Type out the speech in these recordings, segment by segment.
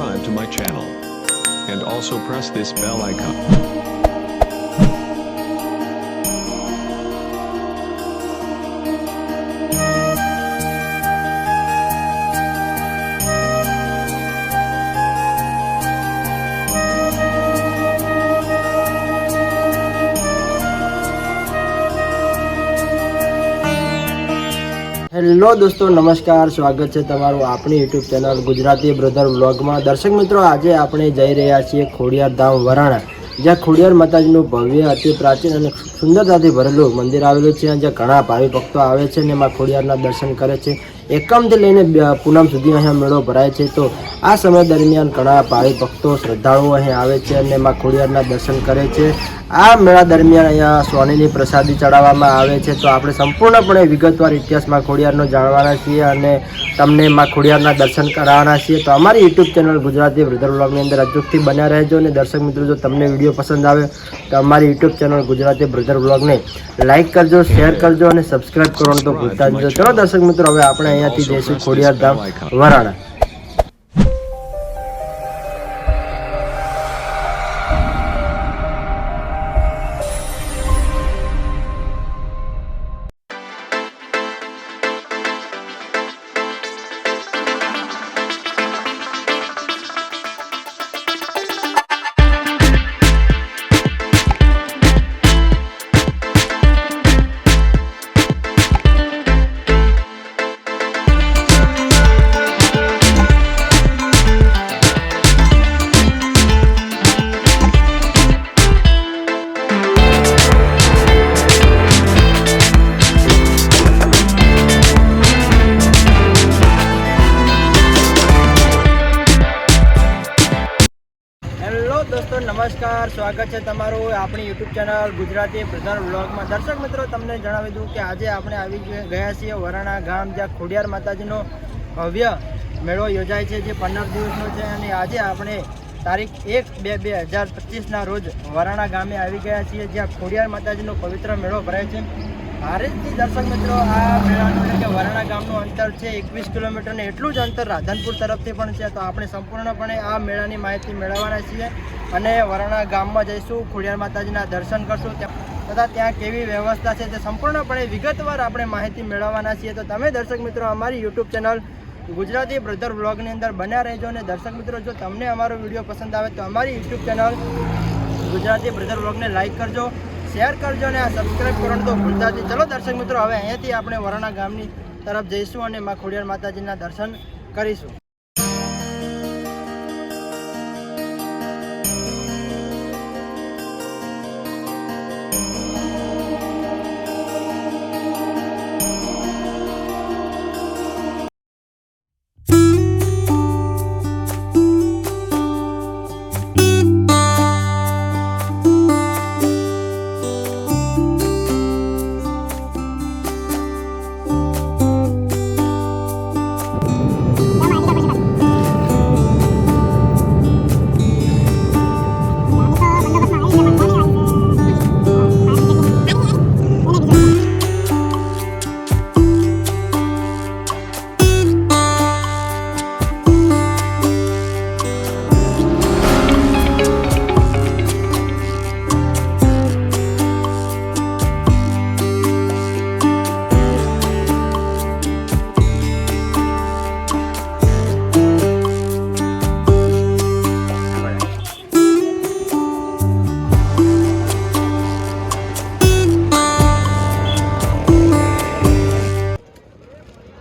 subscribe to my channel and also press this bell icon. Hello દોસ્તો, નમસ્કાર. સ્વાગત છે તમારું આપણી યુટ્યુબ ચેનલ ગુજરાતી બ્રધર વ્લોગમાં. દર્શક મિત્રો, આજે આપણે જઈ રહ્યા છીએ ખોડિયાર ધામ વરાણા, જ્યાં ખોડિયાર માતાજીનું ભવ્ય અતિ પ્રાચીન અને સુંદરતાથી ભરેલું મંદિર આવેલું છે, જ્યાં ઘણા ભાવિ ભક્તો આવે છે અને માં ખોડિયારના દર્શન કરે છે. એકમથી લઈને પૂનમ સુધી અહીંયા મેળો ભરાય છે. તો આ સમય દરમિયાન ઘણા ભાવિ ભક્તો શ્રદ્ધાળુઓ અહીં આવે છે અને માં ખોડિયારના દર્શન કરે છે. આ મેળા દરમિયાન અહીંયા સોનીની પ્રસાદી ચડાવવામાં આવે છે. તો આપણે સંપૂર્ણપણે વિગતવાર ઇતિહાસમાં ખોડિયારનો જાણવાના છીએ અને તમને માં ખોડિયારના દર્શન કરાવવાના છીએ. તો અમારી યુટ્યુબ ચેનલ ગુજરાતી બ્રધર વ્લોગની અંદર અચૂકથી બન્યા રહેજો. અને દર્શક મિત્રો, જો તમને વિડીયો પસંદ આવે તો અમારી યુટ્યુબ ચેનલ ગુજરાતી બ્રધર વ્લોગને લાઇક કરજો, શેર કરજો અને સબસ્ક્રાઈબ કરવાનું તો ભૂલતા જ નહીં. ચલો દર્શક મિત્રો, હવે આપણે અહીંયાથી જઈશું ખોડિયાર ધામ વરાણા. દોસ્તો, નમસ્કાર. સ્વાગત છે તમારું આપણી યુટ્યુબ ચેનલ ગુજરાતી બ્રધર વ્લોગમાં. દર્શક મિત્રો, તમને જણાવી દઉં કે આજે આપણે આવી ગયા છીએ વરાણા ગામ, જ્યાં ખોડિયાર માતાજીનો ભવ્ય મેળો યોજાય છે, જે 15 દિવસનો છે. અને આજે આપણે તારીખ 1/2/2025ના રોજ વરાણા ગામે આવી ગયા છીએ, જ્યાં ખોડિયાર માતાજીનો પવિત્ર મેળો ભરાય છે. હારેજથી દર્શક મિત્રો, આ મેળાનું એટલે કે વરાણા ગામનું અંતર છે 21 કિલોમીટર, ને એટલું જ અંતર રાધનપુર તરફથી પણ છે. તો આપણે સંપૂર્ણપણે આ મેળાની માહિતી મેળવવાના છીએ અને વરાણા ગામમાં જઈશું, ખોડિયાર માતાજીના દર્શન કરશું તથા ત્યાં કેવી વ્યવસ્થા છે તે સંપૂર્ણપણે વિગતવાર આપણે માહિતી મેળવવાના છીએ. તો તમે દર્શક મિત્રો અમારી યુટ્યુબ ચેનલ ગુજરાતી બ્રધર વ્લોગની અંદર બન્યા રહેજો. અને દર્શક મિત્રો, જો તમને અમારો વિડીયો પસંદ આવે તો અમારી યુટ્યુબ ચેનલ ગુજરાતી બ્રધર વ્લોગને લાઇક કરજો, શેર કરજો અને આ સબસ્ક્રાઈબ કરવાનું તો ભૂલતા જ નહીં. ચલો દર્શક મિત્રો, હવે અહીંયાથી આપણે વરાણા ગામની તરફ જઈશું અને માં ખોડિયાર માતાજીના દર્શન કરીશું.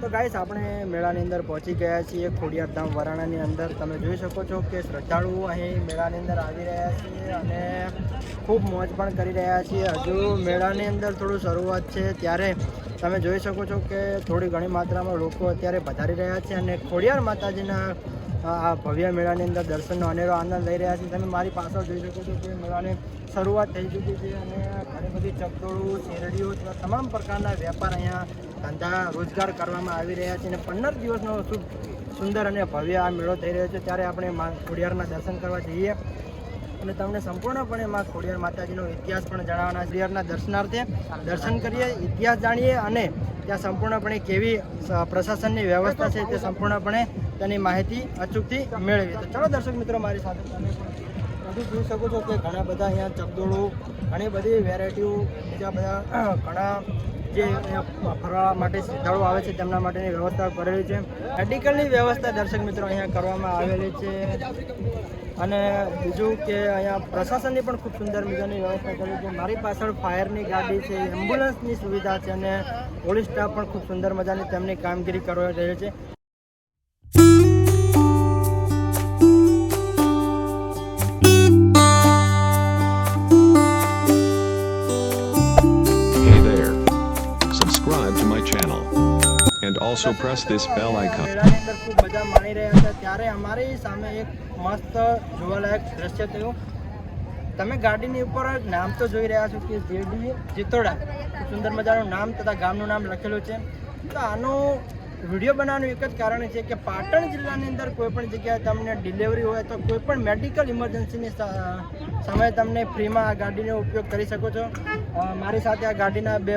તો ગાઈસ, આપણે મેળાની અંદર પહોંચી ગયા છીએ ખોડિયાર ધામ વરાણાની અંદર. તમે જોઈ શકો છો કે શ્રદ્ધાળુઓ અહીં મેળાની અંદર આવી રહ્યા છીએ અને ખૂબ મોજ પણ કરી રહ્યા છીએ. હજુ મેળાની અંદર થોડું શરૂઆત છે, ત્યારે તમે જોઈ શકો છો કે થોડી ઘણી માત્રામાં લોકો અત્યારે પધારી રહ્યા છે અને ખોડિયાર માતાજીના આ ભવ્ય મેળાની અંદર દર્શનનો અનેરો આનંદ લઈ રહ્યા છે. તમે મારી પાછળ જોઈ શકો છો કે મેળાની શરૂઆત થઈ ચૂકી છે અને ઘણી બધી ચકડોળું, શેરડીઓ તથા તમામ પ્રકારના વેપાર અહીંયા ધંધા રોજગાર કરવામાં આવી રહ્યા છે. અને 15 દિવસનો સુંદર અને ભવ્ય આ મેળો થઈ રહ્યો છે, ત્યારે આપણે ખોડિયારના દર્શન કરવા જઈએ. અને તમને સંપૂર્ણપણે માં ખોડિયાર માતાજીનો ઇતિહાસ પણ જણાવવાના ખોડિયારના દર્શનાર્થે દર્શન કરીએ, ઇતિહાસ જાણીએ અને ત્યાં સંપૂર્ણપણે કેવી પ્રશાસનની વ્યવસ્થા છે તે સંપૂર્ણપણે તેની માહિતી અચૂકથી મેળવીએ. તો ચલો દર્શક મિત્રો, મારી સાથે તમે બધું જોઈ શકો છો કે ઘણા બધા અહીંયા ચકદોડું, ઘણી બધી વેરાયટીઓ, બીજા બધા ઘણા જે અહીંયા ફરવા માટે શ્રદ્ધાળુઓ આવે છે તેમના માટેની વ્યવસ્થા કરેલી છે. મેડિકલની વ્યવસ્થા દર્શક મિત્રો અહીંયા કરવામાં આવેલી છે. અને બીજું કે અહીંયા પ્રશાસનની પણ ખૂબ સુંદર મજાની વ્યવસ્થા કરેલી છે. મારી પાછળ ફાયરની ગાડી છે, એમ્બ્યુલન્સની સુવિધા છે અને પોલીસ સ્ટાફ પણ ખૂબ સુંદર મજાની તેમની કામગીરી કરવા રહી છે. And also press this bell icon. મેળાની અંદર ખૂબ મજા માણી રહ્યા હતા ત્યારે અમારી સામે એક મસ્ત જોવાલાયક દ્રશ્ય થયું. તમે ગાડીની ઉપર નામ તો જોઈ રહ્યા છો કે જેડી ચિત્તોડા, ખૂબ સુંદર મજાનું નામ તથા ગામનું નામ લખેલું છે. તો આનો વિડીયો બનાવવાનું એક જ કારણ છે કે પાટણ જિલ્લાની અંદર કોઈ પણ જગ્યાએ તમને ડિલિવરી હોય તો કોઈ પણ મેડિકલ ઇમરજન્સીની સમયે તમને ફ્રીમાં આ ગાડીનો ઉપયોગ કરી શકો છો. મારી સાથે આ ગાડીના બે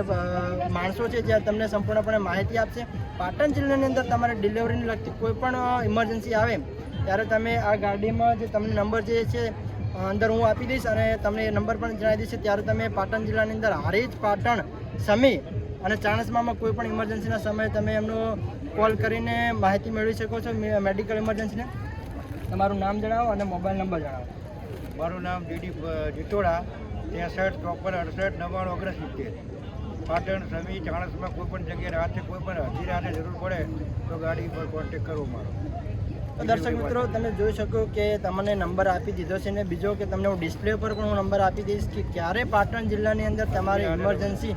માણસો છે જે તમને સંપૂર્ણપણે માહિતી આપશે. પાટણ જિલ્લાની અંદર તમારે ડિલિવરીને લગતી કોઈ પણ ઇમરજન્સી આવે ત્યારે તમે આ ગાડીમાં જે તમને નંબર જે છે અંદર હું આપી દઈશ અને તમને એ નંબર પણ જણાવી દઈશ. ત્યારે તમે પાટણ જિલ્લાની અંદર હારીજ, પાટણ, સમી અને ચાણસ્મામાં કોઈ પણ ઇમરજન્સીના સમયે તમે એમનો કોલ કરીને માહિતી મેળવી શકો છો મેડિકલ ઇમરજન્સીને. તમારું નામ જણાવો અને મોબાઈલ નંબર જણાવો. મારું નામ ડીડી જીતોડા, 63 63 68 99 69. પાટણ, સમી, ચાણસમાં કોઈ પણ જગ્યાએ રાતે કોઈ પણ અડધી રાતે જરૂર પડે તો ગાડી પર કોન્ટેક કરવો મારો. તો દર્શક મિત્રો, તમે જોઈ શકો કે તમને નંબર આપી દીધો છે. ને બીજો કે તમને હું ડિસ્પ્લે પર પણ હું નંબર આપી દઈશ કે ક્યારે પાટણ જિલ્લાની અંદર તમારી ઇમરજન્સી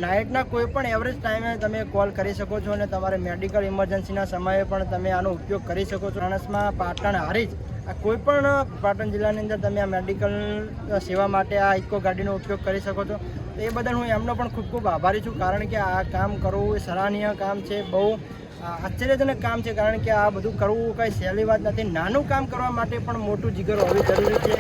નાઇટના કોઈ પણ એવરેજ ટાઈમે તમે કોલ કરી શકો છો અને તમારે મેડિકલ ઇમરજન્સીના સમયે પણ તમે આનો ઉપયોગ કરી શકો છો. ચાણસ્મા, પાટણ, હારીજ આ કોઈ પણ પાટણ જિલ્લાની અંદર તમે આ મેડિકલ સેવા માટે આ ઇકો ગાડીનો ઉપયોગ કરી શકો છો. તો એ બદલ હું એમનો પણ ખૂબ ખૂબ આભારી છું, કારણ કે આ કામ કરવું એ સરાહનીય કામ છે, બહુ આશ્ચર્યજનક કામ છે. કારણ કે આ બધું કરવું કંઈ સહેલી વાત નથી. નાનું કામ કરવા માટે પણ મોટું જીગર હોવી જરૂરી છે.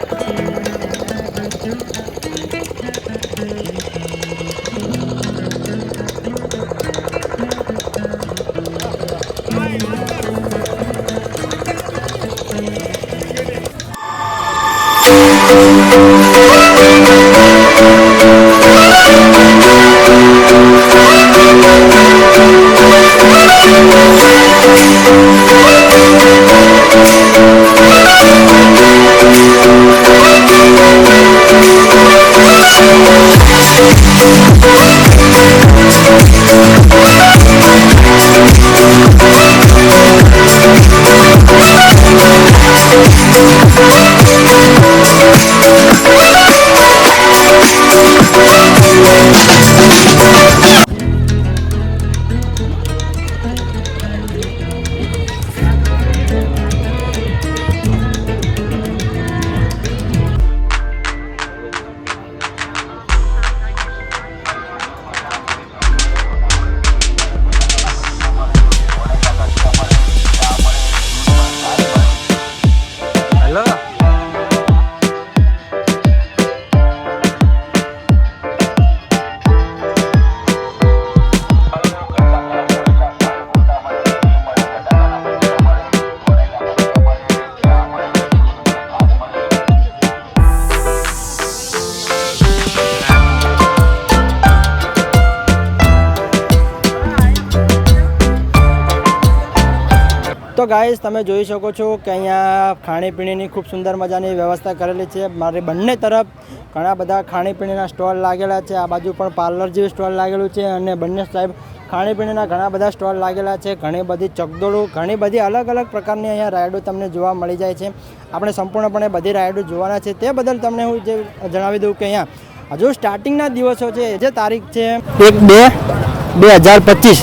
તો ગાઈસ, તમે જોઈ શકો છો કે અહીંયા ખાણીપીણીની ખૂબ સુંદર મજાની વ્યવસ્થા કરેલી છે. મારી બંને તરફ ઘણા બધા ખાણીપીણીના સ્ટોલ લાગેલા છે. આ બાજુ પણ પાર્લર જેવું સ્ટોલ લાગેલું છે અને બંને સાઈડ ખાણીપીણીના ઘણા બધા સ્ટોલ લાગેલા છે. ઘણી બધી ચકદોડું, ઘણી બધી અલગ અલગ પ્રકારની અહીંયા રાઇડો તમને જોવા મળી જાય છે. આપણે સંપૂર્ણપણે બધી રાઇડો જોવાના છે. તે બદલ તમને હું જે જણાવી દઉં કે અહીંયા હજુ સ્ટાર્ટિંગના દિવસો છે, જે તારીખ છે 1/2/2025.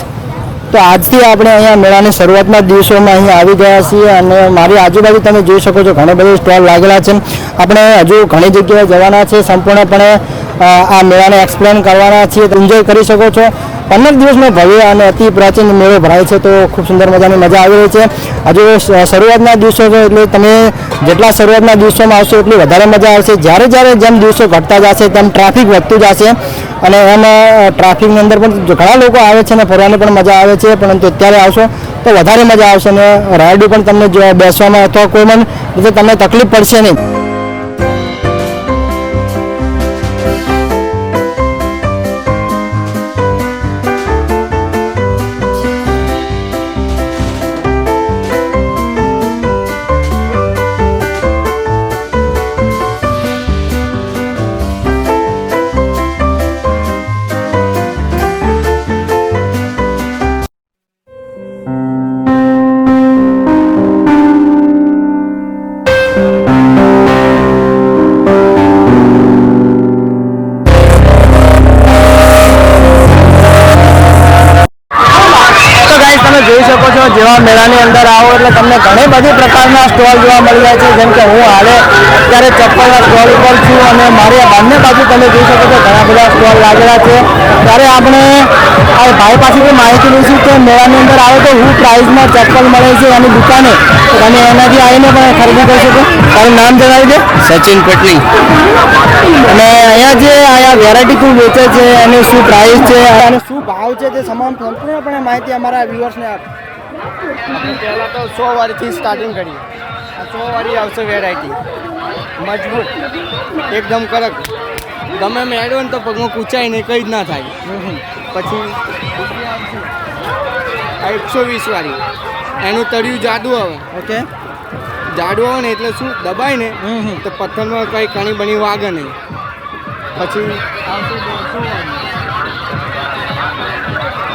તો આજથી આપણે અહીંયા મેળાની શરૂઆતના દિવસોમાં અહીંયા આવી ગયા છીએ અને મારી આજુબાજુ તમે જોઈ શકો છો ઘણી બધી સ્ટોલ લાગેલા છે. આપણે હજુ ઘણી જગ્યાએ જવાના છે, સંપૂર્ણપણે આ મેળાને એક્સપ્લેન કરવાના છીએ, એન્જોય કરી શકો છો. 15 દિવસનો ભવ્ય અને અતિ પ્રાચીન મેળો ભરાય છે. તો ખૂબ સુંદર મજાની મજા આવી રહી છે. હજુ શરૂઆતના દિવસો છે એટલે તમે જેટલા શરૂઆતના દિવસોમાં આવશો એટલી વધારે મજા આવશે. જ્યારે જ્યારે જેમ દિવસો ઘટતા જશે તેમ ટ્રાફિક વધતું જશે અને એમ ટ્રાફિકની અંદર પણ ઘણા લોકો આવે છે અને ફરવાની પણ મજા આવે છે. પરંતુ અત્યારે આવશો તો વધારે મજા આવશે અને રાઈડ પણ તમને બેસવામાં અથવા કોઈ પણ રીતે તમને તકલીફ પડશે નહીં. જોઈ શકો છો જેવા મેળાની અંદર આવો એટલે તમને ઘણી બધી પ્રકારના સ્ટોલ જોવા મળી જાય છે. જેમ કે હું હાલે અત્યારે ચપ્પલના સ્ટોલ ઉપર છું અને મારી બંને બાજુ તમે જોઈ શકો છો ઘણા બધા સ્ટોલ લાગેલા છે. ત્યારે આપણે આ ભાઈ પાસેથી માહિતી લઈશું કે મેળાની અંદર આવો તો હું પ્રાઇઝમાં ચપ્પલ મળે છે એની દુકાને અને એનાથી આવીને પણ ખરીદી કરી શકો. તારું નામ જણાવી દે. સચિન પટની. અને અહીંયા વેરાયટી તું વેચે છે એની શું પ્રાઇસ છે અને શું ભાવ છે તે તમામ સંપૂર્ણપણે માહિતી અમારા વ્યુઅર્સને આપ. આપણે પહેલાં તો 100 વાળીથી સ્ટાર્ટિંગ કરીએ. આ 100 વાળી આવશે વેરાયટી, મજબૂત, એકદમ કડક. ગમે મેળવો ને તો પગમાં કૂંચાય નહીં, કંઈ જ ના થાય. પછી આ 120 વાળી, એનું તળિયું જાડું આવે. ઓકે, જાડું આવે ને એટલે શું દબાય ને તો પથ્થરમાં કંઈ કણી બની વાગે નહીં. પછી આવશે 150 વાળી.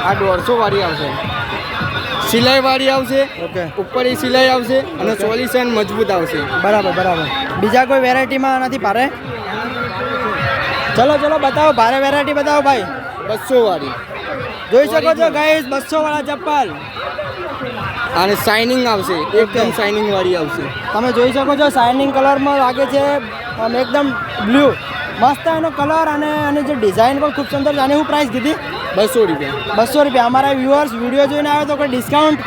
આ 150 વાળી આવશે. સિલાઈ વાળી આવશે. ઓકે, ઉપર સિલાઈ આવશે અને સોલ્યુશન મજબૂત આવશે. બરાબર. બીજા કોઈ વેરાયટીમાં નથી ભારે? ચલો બતાવો, ભારે વેરાયટી બતાવો ભાઈ. 200 વાળી જોઈ શકો છો ગાઈસ, 200 વાળા ચપ્પલ અને શાઇનિંગ આવશે, એકદમ શાઇનિંગ વાળી આવશે. તમે જોઈ શકો છો શાઇનિંગ કલરમાં લાગે છે અને એકદમ બ્લુ, મસ્ત એનો કલર અને એની જે ડિઝાઇન પણ ખૂબ સુંદર છે. આની શું પ્રાઇસ કીધી? 200 રૂપિયા. 200 રૂપિયા. અમારા વ્યુઅર્સ વિડીયો જોઈને આવે તો કોઈ ડિસ્કાઉન્ટ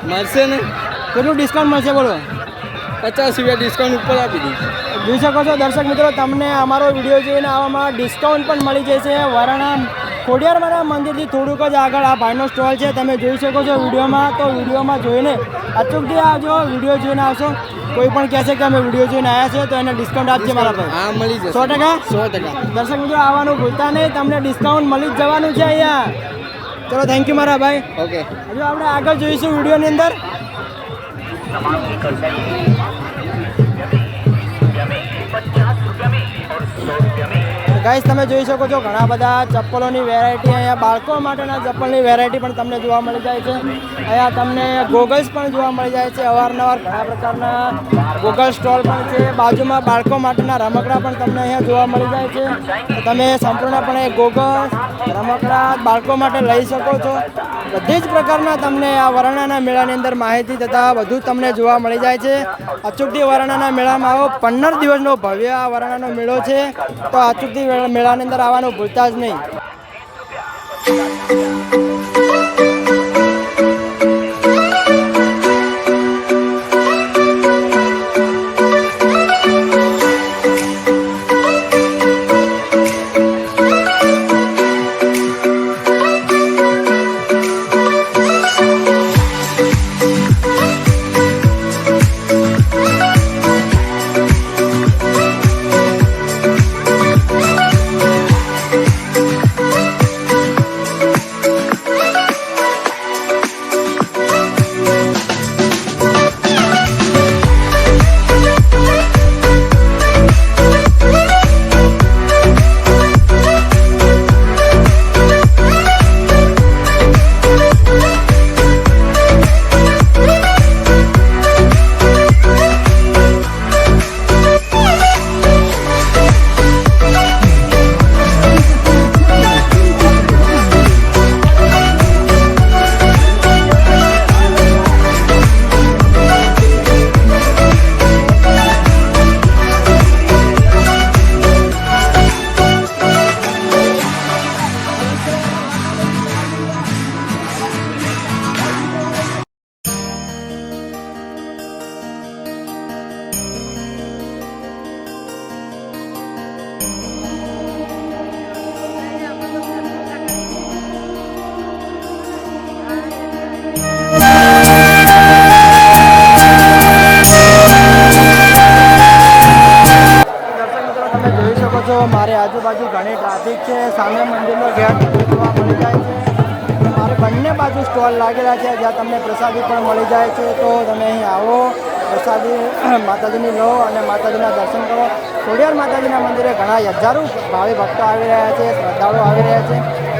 મળશે ને? કેટલું ડિસ્કાઉન્ટ મળશે બોલો? 50 રૂપિયા ડિસ્કાઉન્ટ ઉપર આપી દઈશ. જોઈ શકો છો દર્શક મિત્રો, તમને અમારો વિડીયો જોઈને આવવામાં ડિસ્કાઉન્ટ પણ મળી જશે. વરાણા ખોડિયારમાંના મંદિરથી થોડુંક જ આગળ આ ભાઈનો સ્ટોલ છે. તમે જોઈ શકો છો વિડીયોમાં. તો વિડીયોમાં જોઈને અચૂકથી આવજો. વિડીયો જોઈને આવશો, કોઈ પણ કહેશે કે અમે વિડીયો જોઈને આવ્યા છે તો એને ડિસ્કાઉન્ટ આપજે મારા ભાઈ. હા, મળી જશે. 100%? 100%. દર્શક મિત્રો આવવાનું ભૂલતા નહીં, તમને ડિસ્કાઉન્ટ મળી જ જવાનું છે અહીંયા. ચલો, થેન્ક યુ મારા ભાઈ. ઓકે, હજુ આપણે આગળ જોઈશું વિડીયોની અંદર. ગાઈસ તમે જોઈ શકો છો ઘણા બધા ચપ્પલોની વેરાયટી, અહીંયા બાળકો માટેના ચપ્પલની વેરાયટી પણ તમને જોવા મળી જાય છે. અહીંયા તમને ગોગલ્સ પણ જોવા મળી જાય છે. અવારનવાર ઘણા પ્રકારના ગોગલ સ્ટોલ પણ છે. બાજુમાં બાળકો માટેના રમકડા પણ તમને અહીંયા જોવા મળી જાય છે. તો તમે સંપૂર્ણપણે ગોગલ્સ, રમકડા બાળકો માટે લઈ શકો છો. બધી જ પ્રકારના તમને આ વરાણાના મેળાની અંદર માહિતી તથા બધું તમને જોવા મળી જાય છે. અચૂકથી વરાણાના મેળામાં આવો. 15 દિવસનો ભવ્ય આ વરાણાનો મેળો છે. તો અચૂકથી મેળાની અંદર આવવાનું ભૂલતા જ નહીં. સ્ટોલ લાગેલા છે જ્યાં તમને પ્રસાદી પણ મળી જાય છે. તો તમે અહીં આવો, પ્રસાદી માતાજીની લો અને માતાજીના દર્શન કરો. ખોડિયાર માતાજીના મંદિરે ઘણા હજારો ભાવિ ભક્તો આવી રહ્યા છે, શ્રદ્ધાળુઓ આવી રહ્યા છે,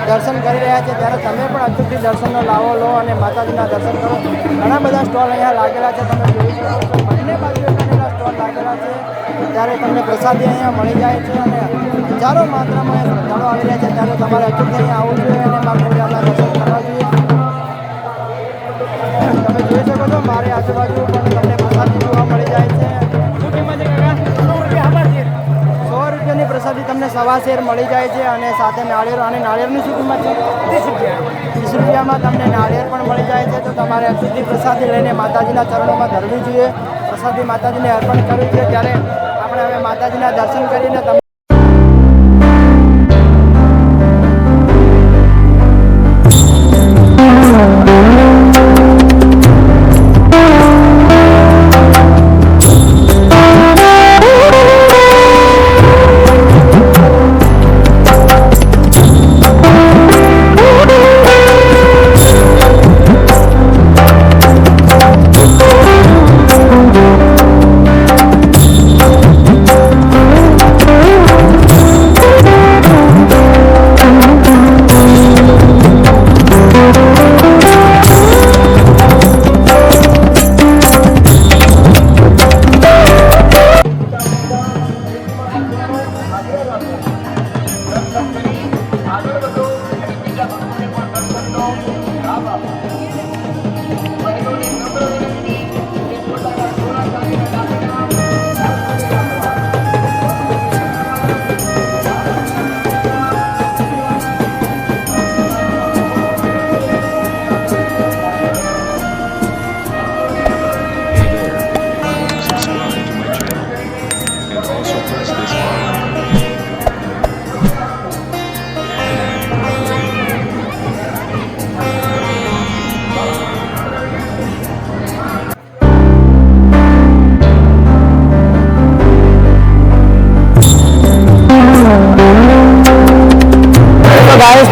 દર્શન કરી રહ્યા છે. ત્યારે તમે પણ અચૂકથી દર્શનનો લાવો લો અને માતાજીના દર્શન કરો. ઘણા બધા સ્ટોલ અહીંયા લાગેલા છે, તમે જોઈ શકો છો. બંને બાજુ એટલા સ્ટોલ લાગેલા છે ત્યારે તમને પ્રસાદી અહીંયા મળી જાય છે અને હજારો માત્રામાં શ્રદ્ધાળુઓ આવી રહ્યા છે. ત્યારે તમારે અચૂકથી અહીંયા આવવું જોઈએ અને મા ખોડિયારના દર્શન કરવા જોઈએ. તમે જોઈ શકો છો મારી આજુબાજુ પણ તમને પ્રસાદી જોવા મળી જાય છે. શું કિંમત છે કાકા? 100 રૂપિયાની પ્રસાદી તમને સવા શેર મળી જાય છે અને સાથે નાળિયેર. અને નાળિયેરની શું કિંમત છે? 30 રૂપિયામાં તમને નાળિયેર પણ મળી જાય છે. તો તમારે અચૂકથી પ્રસાદી લઈને માતાજીના ચરણોમાં ધરવી જોઈએ, પ્રસાદી માતાજીને અર્પણ કરવી જોઈએ. ત્યારે આપણે હવે માતાજીના દર્શન કરીને તમે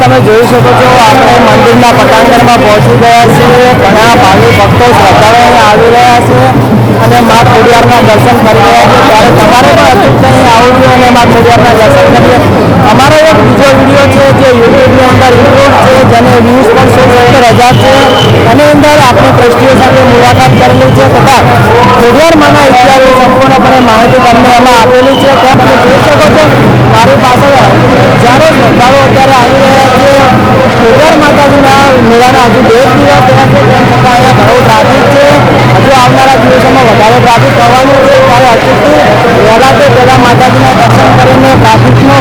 તમે જોઈ શકો છો આપણે મંદિરના પટાંગણમાં પહોંચી ગયા છીએ. ઘણા ભાવિ ભક્તો શ્રદ્ધાળુઓ આવી રહ્યા છે અને મા ખોડિયારના દર્શન કરી રહ્યા છે. ત્યારે તમારે પણ અચૂક અહીં આવવું જોઈએ અને મા ખોડિયારના દર્શન કરીએ. અમારો એક બીજો વિડીયો છે જે યુટ્યુબની અંદર ઇન્ક્લુડ છે, જેને વ્યૂઝ પણ 170,000 છે. એની અંદર આપણે ટ્રસ્ટીઓ સાથે મુલાકાત કરેલી છે તથા ખોડિયાર માના ઇતિહાસની સંપૂર્ણપણે માહિતી તમને એમાં આપેલી છે. ત્યાં તમે જોઈ શકો છો મારી પાસે હજારો શ્રદ્ધાળુઓ અત્યારે આવી રહ્યા છે. ખોડિયાર માતાજીના મેળાના હજુ 2 દિવસ થયા છે, તેમ છતાં અહીંયા ઘણું ટ્રાફિક છે. હજુ આવનારા દિવસોમાં વધારે ટ્રાફિક થવાનું છે. ત્યારે અચૂકથી વહેલા તે પહેલાં માતાજીના દર્શન કરીને ટ્રાફિકનો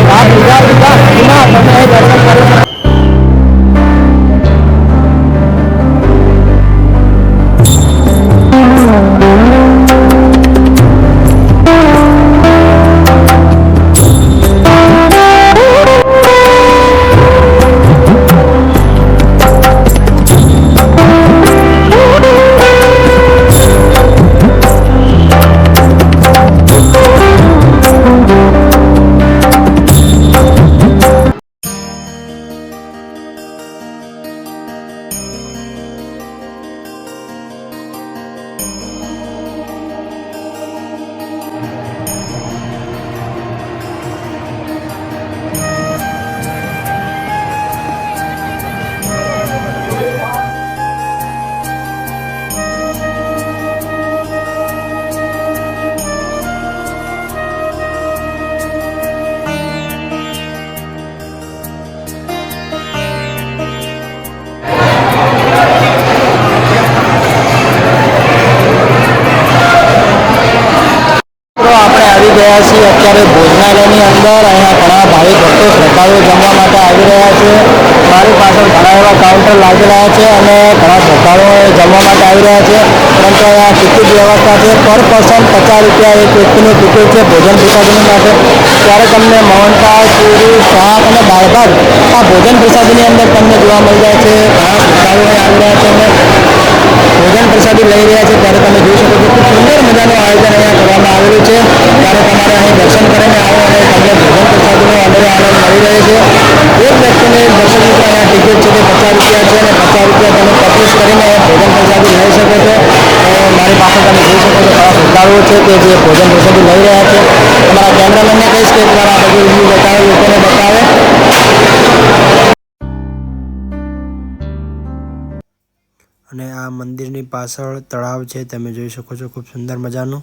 લાભ લીધા વિના તમે અહીં દર્શન કરી શકો. છીએ અત્યારે ભોજનાલયની અંદર. અહીંયા ઘણા ભાવિ ભક્તો શ્રદ્ધાળુઓ જમવા માટે આવી રહ્યા છે. મારી પાછળ ઘણા એવા કાઉન્ટર લાગેલા છે અને ઘણા શ્રદ્ધાળુઓ જમવા માટે આવી રહ્યા છે. પરંતુ અહીંયા ટિકિટ વ્યવસ્થા છે. પર પર્સન 50 રૂપિયા એક વ્યક્તિની ટિકિટ છે ભોજન પ્રસાદીની માટે. ત્યારે તમને મોહનથાળ, પૂરી, શાક અને દાળ ભાત આ ભોજન પ્રસાદીની અંદર તમને જોવા મળી જાય છે. ઘણા શ્રદ્ધાળુઓ આવી રહ્યા છે અને ભોજન પ્રસાદી લઈ રહ્યા છે. ત્યારે તમે જોઈ શકો છો ખૂબ સુંદર મજાનું આયોજન અહીંયા કરવામાં આવેલું છે. ત્યારે તમારે અહીં દર્શન કરીને આવો અને તમને ભોજન પ્રસાદીનો અનેરો આનંદ મળી રહે છે. એક વ્યક્તિને દર્શન મિત્રો અહીંયા ટિકિટ છે તે 50 રૂપિયા છે અને 50 રૂપિયા કરીને ભોજન પ્રસાદી લઈ શકો છો. મારી પાસે તમે જોઈ શકો છો ઘણા શ્રદ્ધાળુઓ છે કે જે ભોજન પ્રસાદી લઈ રહ્યા છે. તમારા કેમેરામેનને કહીશ કે તમારા આ બધું રિવ્યૂ બતાવે, લોકોને બતાવે. અને આ મંદિરની પાછળ તળાવ છે, તમે જોઈ શકો છો, ખૂબ સુંદર મજાનું.